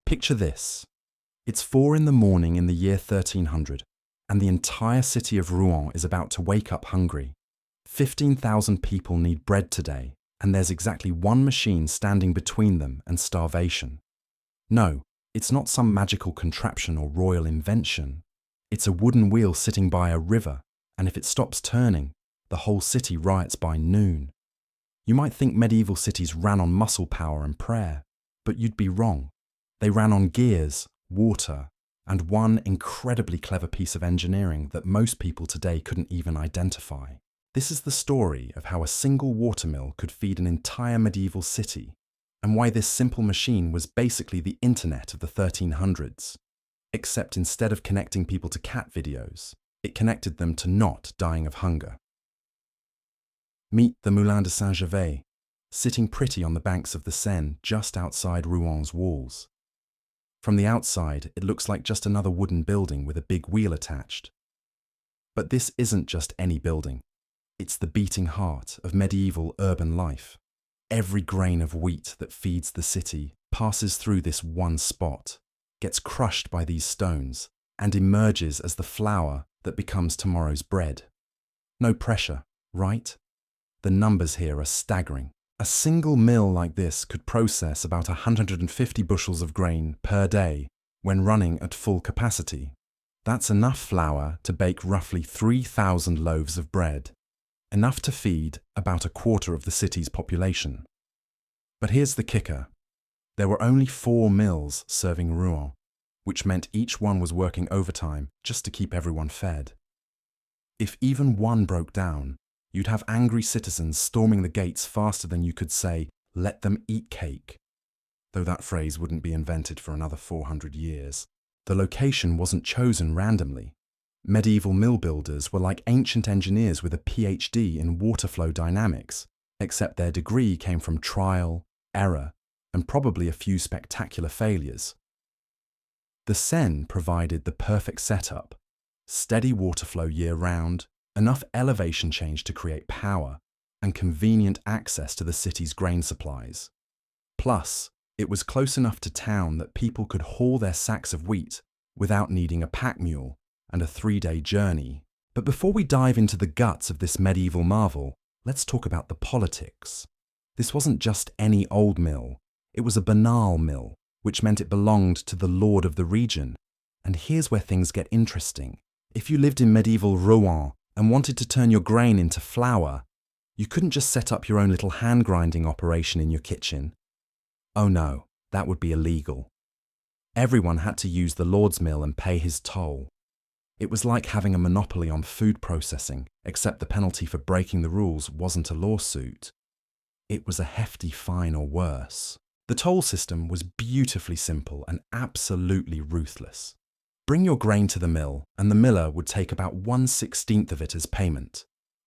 Picture this. It's 4 in the morning in the year 1300, and the entire city of Rouen is about to wake up hungry. 15,000 people need bread today, and there's exactly one machine standing between them and starvation. No, it's not some magical contraption or royal invention. It's a wooden wheel sitting by a river, and if it stops turning, the whole city riots by noon. You might think medieval cities ran on muscle power and prayer, but you'd be wrong. They ran on gears, water, and one incredibly clever piece of engineering that most people today couldn't even identify. This is the story of how a single watermill could feed an entire medieval city, and why this simple machine was basically the internet of the 1300s. Except instead of connecting people to cat videos, it connected them to not dying of hunger. Meet the Moulin de Saint-Gervais, sitting pretty on the banks of the Seine just outside Rouen's walls. From the outside, it looks like just another wooden building with a big wheel attached. But this isn't just any building. It's the beating heart of medieval urban life. Every grain of wheat that feeds the city passes through this one spot, gets crushed by these stones, and emerges as the flour that becomes tomorrow's bread. No pressure, right? The numbers here are staggering. A single mill like this could process about 150 bushels of grain per day when running at full capacity. That's enough flour to bake roughly 3,000 loaves of bread, enough to feed about a quarter of the city's population. But here's the kicker. There were only 4 mills serving Rouen, which meant each one was working overtime just to keep everyone fed. If even one broke down, you'd have angry citizens storming the gates faster than you could say, "Let them eat cake." Though that phrase wouldn't be invented for another 400 years. The location wasn't chosen randomly. Medieval mill builders were like ancient engineers with a PhD in water flow dynamics, except their degree came from trial, error, and probably a few spectacular failures. The Seine provided the perfect setup: steady water flow year-round, enough elevation change to create power, and convenient access to the city's grain supplies. Plus, it was close enough to town that people could haul their sacks of wheat without needing a pack mule and a 3-day journey. But before we dive into the guts of this medieval marvel, let's talk about the politics. This wasn't just any old mill, it was a banal mill, which meant it belonged to the lord of the region. And here's where things get interesting. If you lived in medieval Rouen and wanted to turn your grain into flour, you couldn't just set up your own little hand-grinding operation in your kitchen. Oh no, that would be illegal. Everyone had to use the lord's mill and pay his toll. It was like having a monopoly on food processing, except the penalty for breaking the rules wasn't a lawsuit. It was a hefty fine or worse. The toll system was beautifully simple and absolutely ruthless. Bring your grain to the mill, and the miller would take about 1/16 of it as payment.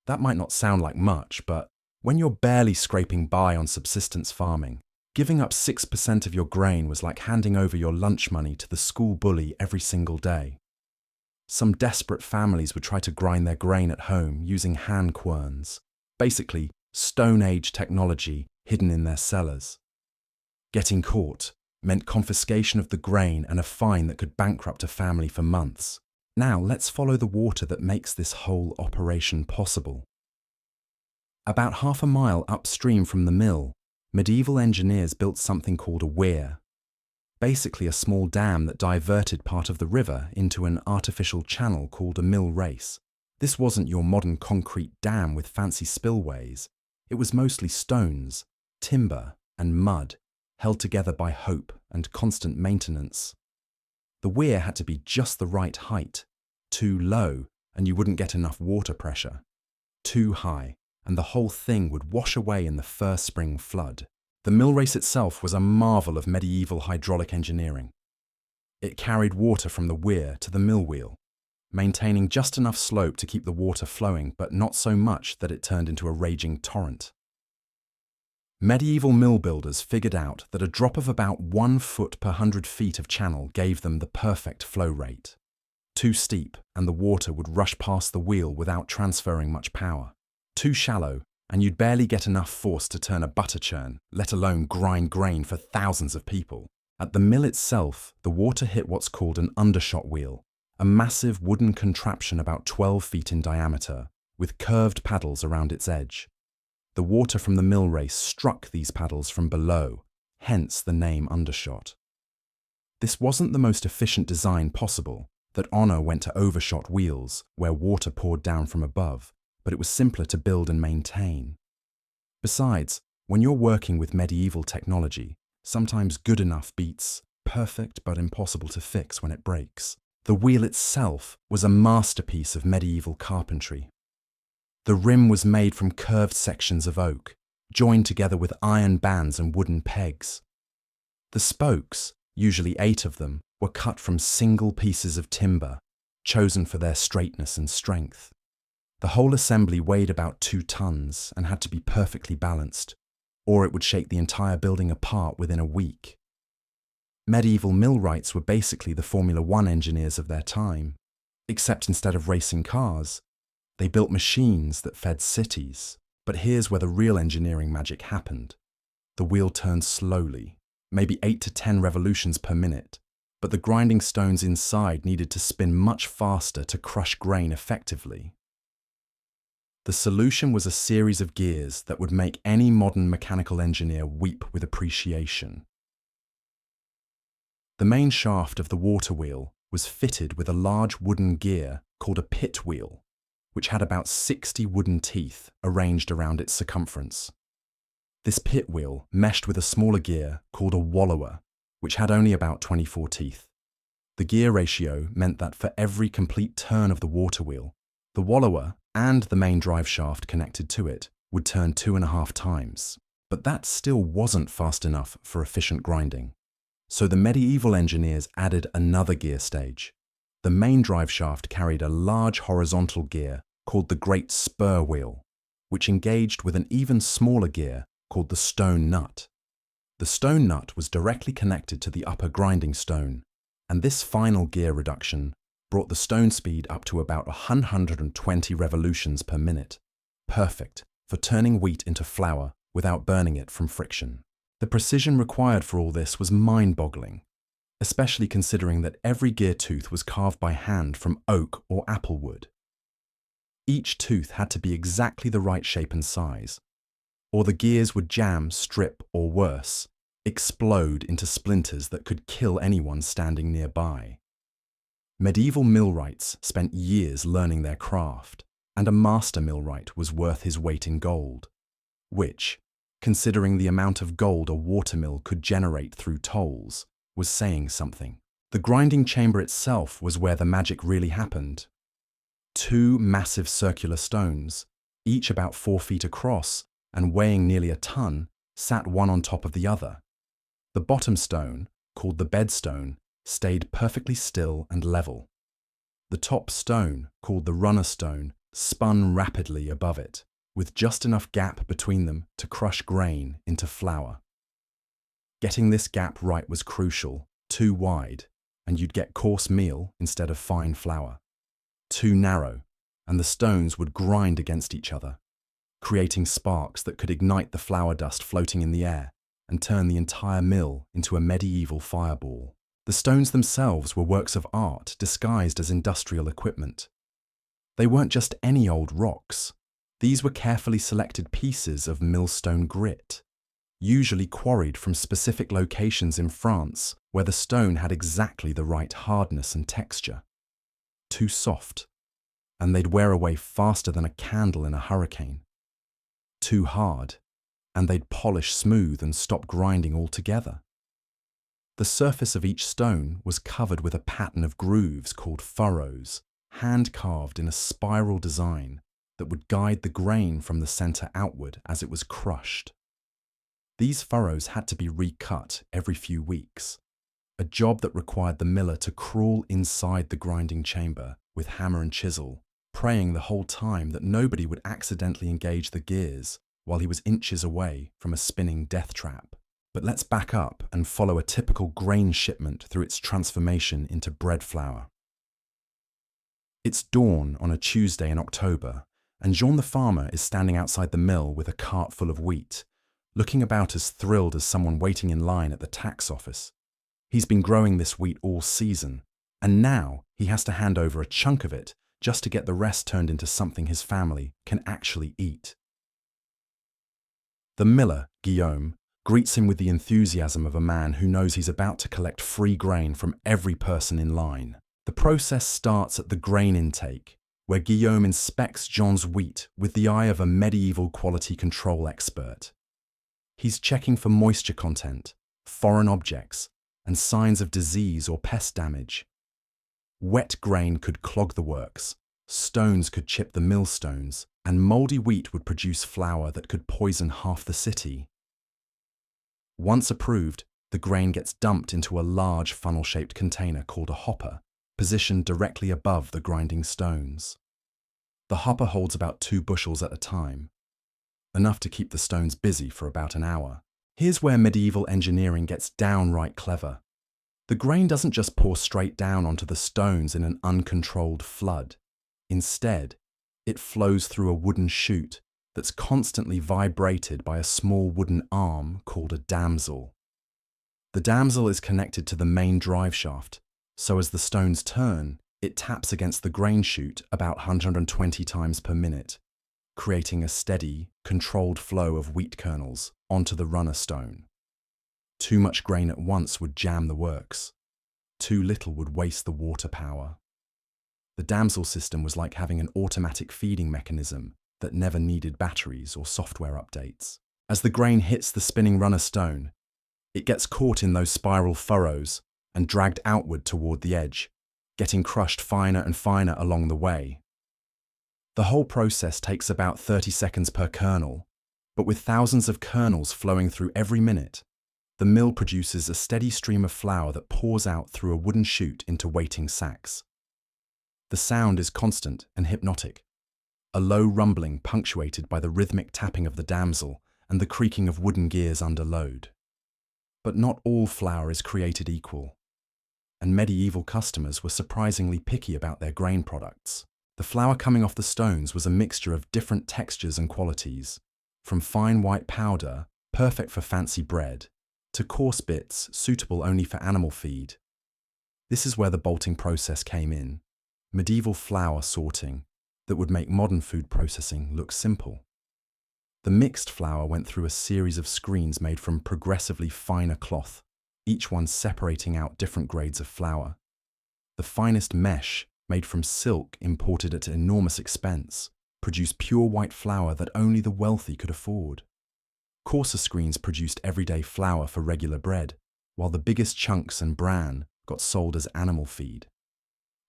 That might not sound like much, but when you're barely scraping by on subsistence farming, giving up 6% of your grain was like handing over your lunch money to the school bully every single day. Some desperate families would try to grind their grain at home using hand querns, basically Stone Age technology hidden in their cellars. Getting caught meant confiscation of the grain and a fine that could bankrupt a family for months. Now let's follow the water that makes this whole operation possible. About half a mile upstream from the mill, medieval engineers built something called a weir. Basically a small dam that diverted part of the river into an artificial channel called a mill race. This wasn't your modern concrete dam with fancy spillways. It was mostly stones, timber, and mud, held together by hope and constant maintenance. The weir had to be just the right height. Too low, and you wouldn't get enough water pressure. Too high, and the whole thing would wash away in the first spring flood. The mill race itself was a marvel of medieval hydraulic engineering. It carried water from the weir to the mill wheel, maintaining just enough slope to keep the water flowing, but not so much that it turned into a raging torrent. Medieval mill builders figured out that a drop of about 1 foot per 100 feet of channel gave them the perfect flow rate. Too steep, and the water would rush past the wheel without transferring much power. Too shallow, and you'd barely get enough force to turn a butter churn, let alone grind grain for thousands of people. At the mill itself, the water hit what's called an undershot wheel, a massive wooden contraption about 12 feet in diameter, with curved paddles around its edge. The water from the mill race struck these paddles from below, hence the name undershot. This wasn't the most efficient design possible, that Honor went to overshot wheels, where water poured down from above, but it was simpler to build and maintain. Besides, when you're working with medieval technology, sometimes good enough beats perfect but impossible to fix when it breaks. The wheel itself was a masterpiece of medieval carpentry. The rim was made from curved sections of oak, joined together with iron bands and wooden pegs. The spokes, usually 8 of them, were cut from single pieces of timber, chosen for their straightness and strength. The whole assembly weighed about 2 tons and had to be perfectly balanced, or it would shake the entire building apart within a week. Medieval millwrights were basically the Formula One engineers of their time, except instead of racing cars, they built machines that fed cities. But here's where the real engineering magic happened. The wheel turned slowly, maybe 8 to 10 revolutions per minute, but the grinding stones inside needed to spin much faster to crush grain effectively. The solution was a series of gears that would make any modern mechanical engineer weep with appreciation. The main shaft of the water wheel was fitted with a large wooden gear called a pit wheel, which had about 60 wooden teeth arranged around its circumference. This pit wheel meshed with a smaller gear called a wallower, which had only about 24 teeth. The gear ratio meant that for every complete turn of the water wheel, the wallower and the main drive shaft connected to it would turn 2.5 times. But that still wasn't fast enough for efficient grinding. So the medieval engineers added another gear stage. The main drive shaft carried a large horizontal gear called the Great Spur Wheel, which engaged with an even smaller gear called the Stone Nut. The stone nut was directly connected to the upper grinding stone, and this final gear reduction brought the stone speed up to about 120 revolutions per minute, perfect for turning wheat into flour without burning it from friction. The precision required for all this was mind-boggling, especially considering that every gear tooth was carved by hand from oak or apple wood. Each tooth had to be exactly the right shape and size, or the gears would jam, strip, or worse, explode into splinters that could kill anyone standing nearby. Medieval millwrights spent years learning their craft, and a master millwright was worth his weight in gold, which, considering the amount of gold a watermill could generate through tolls, was saying something. The grinding chamber itself was where the magic really happened. 2 massive circular stones, each about 4 feet across and weighing nearly a ton, sat one on top of the other. The bottom stone, called the bedstone, stayed perfectly still and level. The top stone, called the runner stone, spun rapidly above it, with just enough gap between them to crush grain into flour. Getting this gap right was crucial. Too wide, and you'd get coarse meal instead of fine flour. Too narrow, and the stones would grind against each other, creating sparks that could ignite the flour dust floating in the air and turn the entire mill into a medieval fireball. The stones themselves were works of art disguised as industrial equipment. They weren't just any old rocks. These were carefully selected pieces of millstone grit, usually quarried from specific locations in France where the stone had exactly the right hardness and texture. Too soft, and they'd wear away faster than a candle in a hurricane. Too hard, and they'd polish smooth and stop grinding altogether. The surface of each stone was covered with a pattern of grooves called furrows, hand-carved in a spiral design that would guide the grain from the center outward as it was crushed. These furrows had to be recut every few weeks, a job that required the miller to crawl inside the grinding chamber with hammer and chisel, praying the whole time that nobody would accidentally engage the gears while he was inches away from a spinning death trap. But let's back up and follow a typical grain shipment through its transformation into bread flour. It's dawn on a Tuesday in October, and Jean the farmer is standing outside the mill with a cart full of wheat, looking about as thrilled as someone waiting in line at the tax office. He's been growing this wheat all season, and now he has to hand over a chunk of it just to get the rest turned into something his family can actually eat. The miller, Guillaume, greets him with the enthusiasm of a man who knows he's about to collect free grain from every person in line. The process starts at the grain intake, where Guillaume inspects Jean's wheat with the eye of a medieval quality control expert. He's checking for moisture content, foreign objects, and signs of disease or pest damage. Wet grain could clog the works, stones could chip the millstones, and mouldy wheat would produce flour that could poison half the city. Once approved, the grain gets dumped into a large funnel-shaped container called a hopper, positioned directly above the grinding stones. The hopper holds about 2 bushels at a time, enough to keep the stones busy for about an hour. Here's where medieval engineering gets downright clever. The grain doesn't just pour straight down onto the stones in an uncontrolled flood. Instead, it flows through a wooden chute that's constantly vibrated by a small wooden arm called a damsel. The damsel is connected to the main drive shaft, so as the stones turn, it taps against the grain chute about 120 times per minute, creating a steady, controlled flow of wheat kernels onto the runner stone. Too much grain at once would jam the works. Too little would waste the water power. The damsel system was like having an automatic feeding mechanism that never needed batteries or software updates. As the grain hits the spinning runner stone, it gets caught in those spiral furrows and dragged outward toward the edge, getting crushed finer and finer along the way. The whole process takes about 30 seconds per kernel, but with thousands of kernels flowing through every minute, the mill produces a steady stream of flour that pours out through a wooden chute into waiting sacks. The sound is constant and hypnotic, a low rumbling punctuated by the rhythmic tapping of the damsel and the creaking of wooden gears under load. But not all flour is created equal, and medieval customers were surprisingly picky about their grain products. The flour coming off the stones was a mixture of different textures and qualities, from fine white powder, perfect for fancy bread, to coarse bits suitable only for animal feed. This is where the bolting process came in, medieval flour sorting that would make modern food processing look simple. The mixed flour went through a series of screens made from progressively finer cloth, each one separating out different grades of flour. The finest mesh, made from silk imported at enormous expense, produced pure white flour that only the wealthy could afford. Coarser screens produced everyday flour for regular bread, while the biggest chunks and bran got sold as animal feed.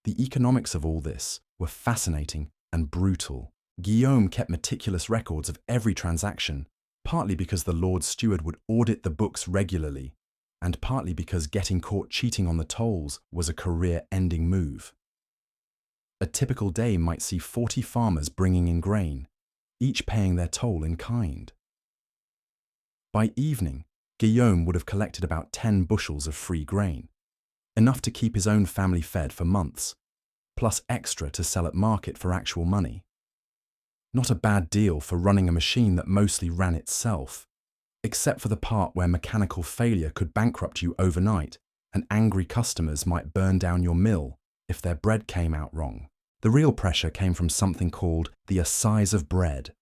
The economics of all this were fascinating and brutal. Guillaume kept meticulous records of every transaction, partly because the Lord Steward would audit the books regularly, and partly because getting caught cheating on the tolls was a career-ending move. A typical day might see 40 farmers bringing in grain, each paying their toll in kind. By evening, Guillaume would have collected about 10 bushels of free grain, enough to keep his own family fed for months, plus extra to sell at market for actual money. Not a bad deal for running a machine that mostly ran itself, except for the part where mechanical failure could bankrupt you overnight and angry customers might burn down your mill if their bread came out wrong. The real pressure came from something called the Assize of Bread,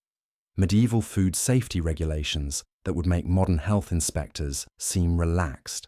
medieval food safety regulations that would make modern health inspectors seem relaxed.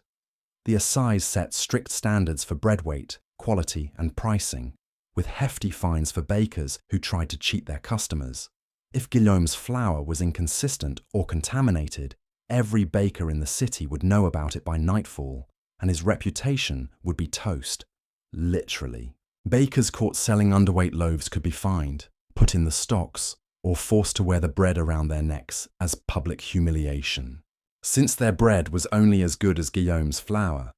The Assize set strict standards for bread weight, quality, and pricing, with hefty fines for bakers who tried to cheat their customers. If Guillaume's flour was inconsistent or contaminated, every baker in the city would know about it by nightfall, and his reputation would be toast. Literally. Bakers caught selling underweight loaves could be fined, put in the stocks, or forced to wear the bread around their necks as public humiliation. Since their bread was only as good as Guillaume's flour,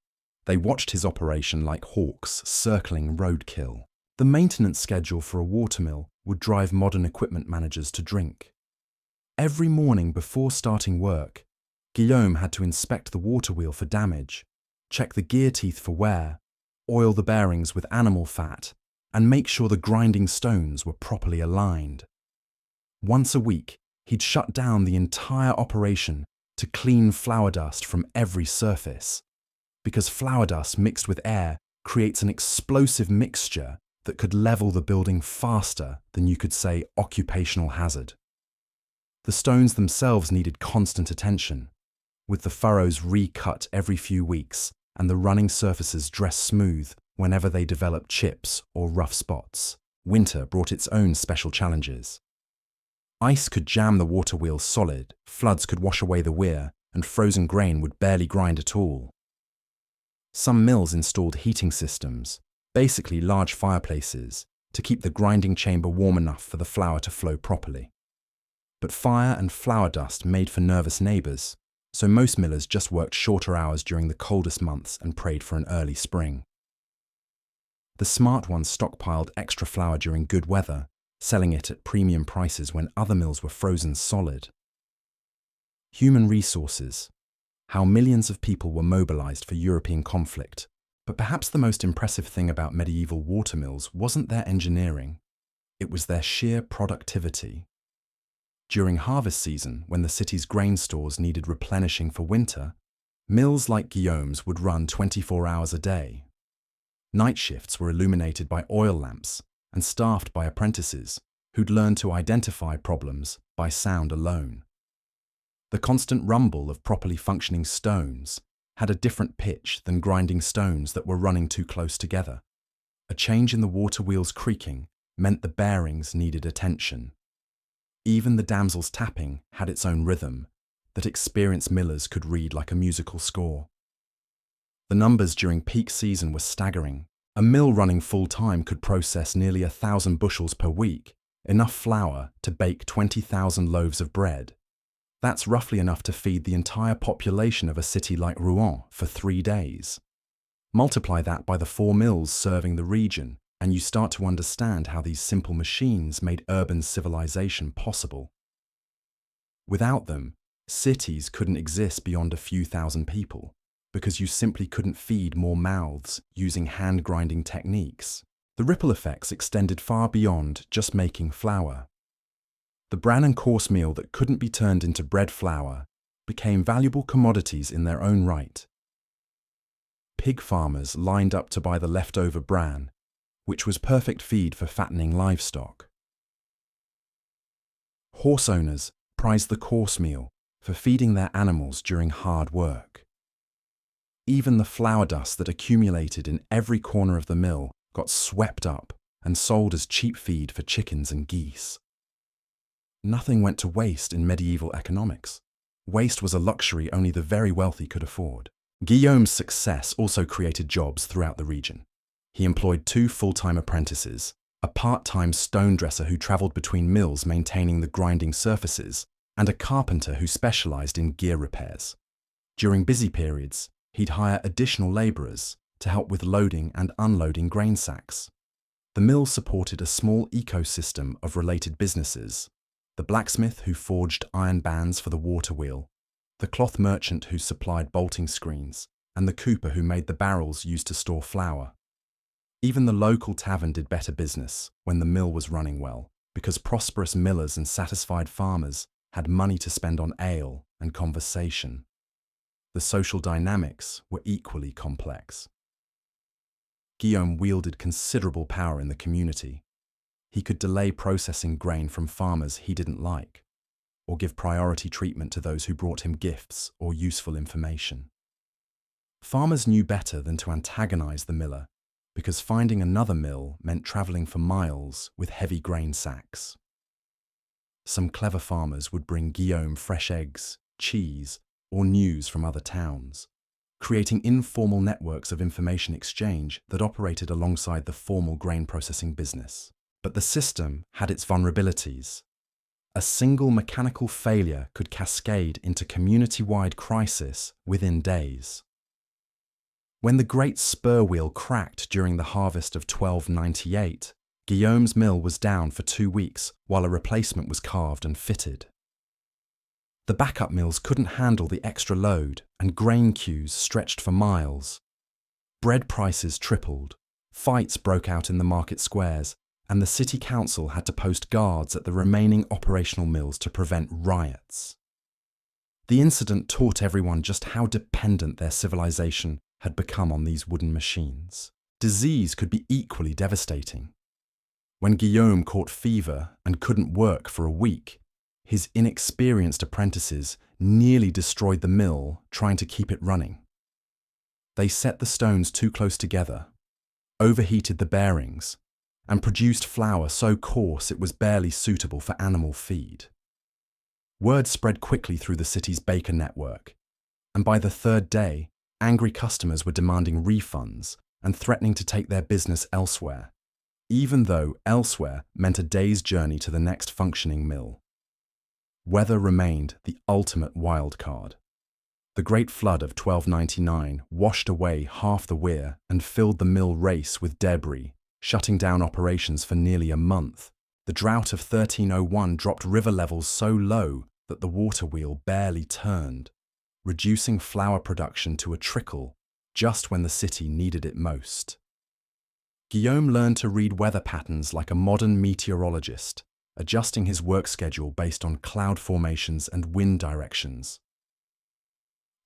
they watched his operation like hawks circling roadkill. The maintenance schedule for a watermill would drive modern equipment managers to drink. Every morning before starting work, Guillaume had to inspect the water wheel for damage, check the gear teeth for wear, oil the bearings with animal fat, and make sure the grinding stones were properly aligned. Once a week, he'd shut down the entire operation to clean flour dust from every surface. because flour dust mixed with air creates an explosive mixture that could level the building faster than you could say occupational hazard. The stones themselves needed constant attention, with the furrows recut every few weeks and the running surfaces dressed smooth whenever they developed chips or rough spots. Winter brought its own special challenges. Ice could jam the water wheels solid, floods could wash away the weir, and frozen grain would barely grind at all. Some mills installed heating systems, basically large fireplaces, to keep the grinding chamber warm enough for the flour to flow properly. But fire and flour dust made for nervous neighbours, so most millers just worked shorter hours during the coldest months and prayed for an early spring. The smart ones stockpiled extra flour during good weather, selling it at premium prices when other mills were frozen solid. Human resources. How millions of people were mobilized for European conflict. But perhaps the most impressive thing about medieval water mills wasn't their engineering, it was their sheer productivity. During harvest season, when the city's grain stores needed replenishing for winter, mills like Guillaume's would run 24 hours a day. Night shifts were illuminated by oil lamps and staffed by apprentices who'd learned to identify problems by sound alone. The constant rumble of properly functioning stones had a different pitch than grinding stones that were running too close together. A change in the water wheels creaking meant the bearings needed attention. Even the damsel's tapping had its own rhythm that experienced millers could read like a musical score. The numbers during peak season were staggering. A mill running full-time could process nearly 1,000 bushels per week, enough flour to bake 20,000 loaves of bread. That's roughly enough to feed the entire population of a city like Rouen for 3 days. Multiply that by the 4 mills serving the region, and you start to understand how these simple machines made urban civilization possible. Without them, cities couldn't exist beyond a few thousand people, because you simply couldn't feed more mouths using hand-grinding techniques. The ripple effects extended far beyond just making flour. The bran and coarse meal that couldn't be turned into bread flour became valuable commodities in their own right. Pig farmers lined up to buy the leftover bran, which was perfect feed for fattening livestock. Horse owners prized the coarse meal for feeding their animals during hard work. Even the flour dust that accumulated in every corner of the mill got swept up and sold as cheap feed for chickens and geese. Nothing went to waste in medieval economics. Waste was a luxury only the very wealthy could afford. Guillaume's success also created jobs throughout the region. He employed 2 full-time apprentices, a part-time stone dresser who travelled between mills maintaining the grinding surfaces, and a carpenter who specialised in gear repairs. During busy periods, he'd hire additional labourers to help with loading and unloading grain sacks. The mill supported a small ecosystem of related businesses: the blacksmith who forged iron bands for the water wheel, the cloth merchant who supplied bolting screens, and the cooper who made the barrels used to store flour. Even the local tavern did better business when the mill was running well, because prosperous millers and satisfied farmers had money to spend on ale and conversation. The social dynamics were equally complex. Guillaume wielded considerable power in the community. He could delay processing grain from farmers he didn't like, or give priority treatment to those who brought him gifts or useful information. Farmers knew better than to antagonize the miller, because finding another mill meant traveling for miles with heavy grain sacks. Some clever farmers would bring Guillaume fresh eggs, cheese, or news from other towns, creating informal networks of information exchange that operated alongside the formal grain processing business. But the system had its vulnerabilities. A single mechanical failure could cascade into community-wide crisis within days. When the great spur wheel cracked during the harvest of 1298, Guillaume's mill was down for 2 weeks while a replacement was carved and fitted. The backup mills couldn't handle the extra load, and grain queues stretched for miles. Bread prices tripled, fights broke out in the market squares, and the city council had to post guards at the remaining operational mills to prevent riots. The incident taught everyone just how dependent their civilization had become on these wooden machines. Disease could be equally devastating. When Guillaume caught fever and couldn't work for a week, his inexperienced apprentices nearly destroyed the mill trying to keep it running. They set the stones too close together, overheated the bearings, and produced flour so coarse it was barely suitable for animal feed. Word spread quickly through the city's baker network, and by the third day, angry customers were demanding refunds and threatening to take their business elsewhere, even though elsewhere meant a day's journey to the next functioning mill. Weather remained the ultimate wild card. The Great Flood of 1299 washed away half the weir and filled the mill race with debris, shutting down operations for nearly a month. The drought of 1301 dropped river levels so low that the water wheel barely turned, reducing flour production to a trickle just when the city needed it most. Guillaume learned to read weather patterns like a modern meteorologist, adjusting his work schedule based on cloud formations and wind directions.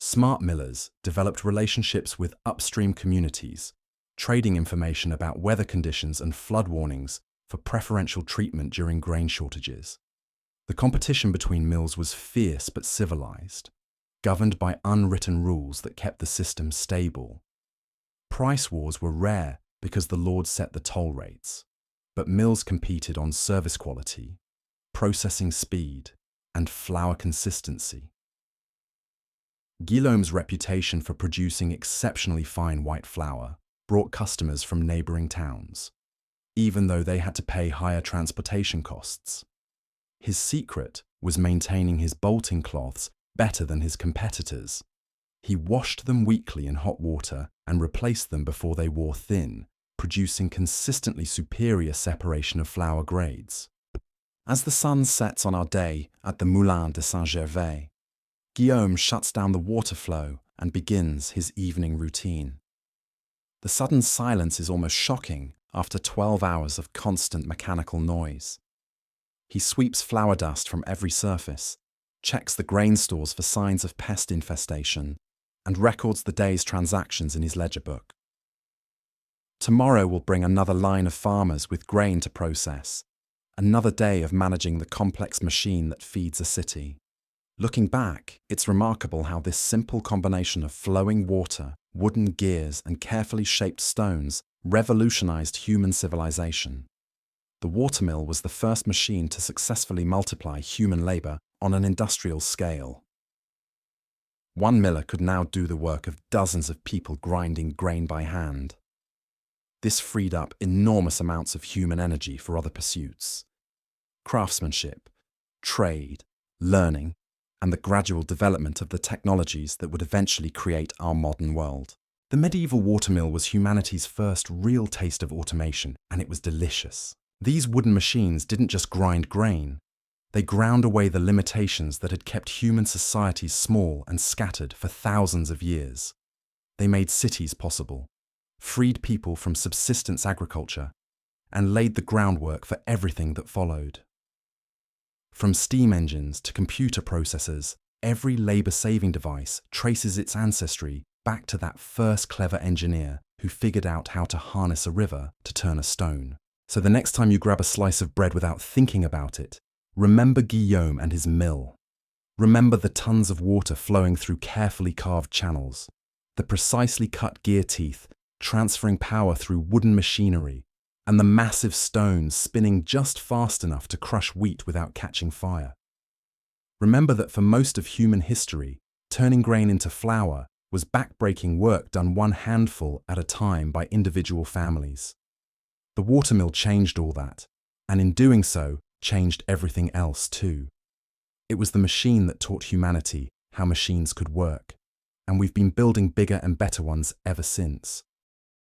Smart millers developed relationships with upstream communities, trading information about weather conditions and flood warnings for preferential treatment during grain shortages. The competition between mills was fierce but civilized, governed by unwritten rules that kept the system stable. Price wars were rare because the lords set the toll rates, but mills competed on service quality, processing speed, and flour consistency. Guillaume's reputation for producing exceptionally fine white flour brought customers from neighboring towns, even though they had to pay higher transportation costs. His secret was maintaining his bolting cloths better than his competitors. He washed them weekly in hot water and replaced them before they wore thin, producing consistently superior separation of flour grades. As the sun sets on our day at the Moulin de Saint-Gervais, Guillaume shuts down the water flow and begins his evening routine. The sudden silence is almost shocking after 12 hours of constant mechanical noise. He sweeps flour dust from every surface, checks the grain stores for signs of pest infestation, and records the day's transactions in his ledger book. Tomorrow will bring another line of farmers with grain to process, another day of managing the complex machine that feeds a city. Looking back, it's remarkable how this simple combination of flowing water, wooden gears, and carefully shaped stones revolutionized human civilization. The watermill was the first machine to successfully multiply human labor on an industrial scale. One miller could now do the work of dozens of people grinding grain by hand. This freed up enormous amounts of human energy for other pursuits: craftsmanship, trade, learning, and the gradual development of the technologies that would eventually create our modern world. The medieval watermill was humanity's first real taste of automation, and it was delicious. These wooden machines didn't just grind grain, they ground away the limitations that had kept human societies small and scattered for thousands of years. They made cities possible, freed people from subsistence agriculture, and laid the groundwork for everything that followed. From steam engines to computer processors, every labor-saving device traces its ancestry back to that first clever engineer who figured out how to harness a river to turn a stone. So the next time you grab a slice of bread without thinking about it, remember Guillaume and his mill. Remember the tons of water flowing through carefully carved channels, the precisely cut gear teeth transferring power through wooden machinery, and the massive stones spinning just fast enough to crush wheat without catching fire. Remember that for most of human history, turning grain into flour was back-breaking work done one handful at a time by individual families. The watermill changed all that, and in doing so, changed everything else too. It was the machine that taught humanity how machines could work, and we've been building bigger and better ones ever since.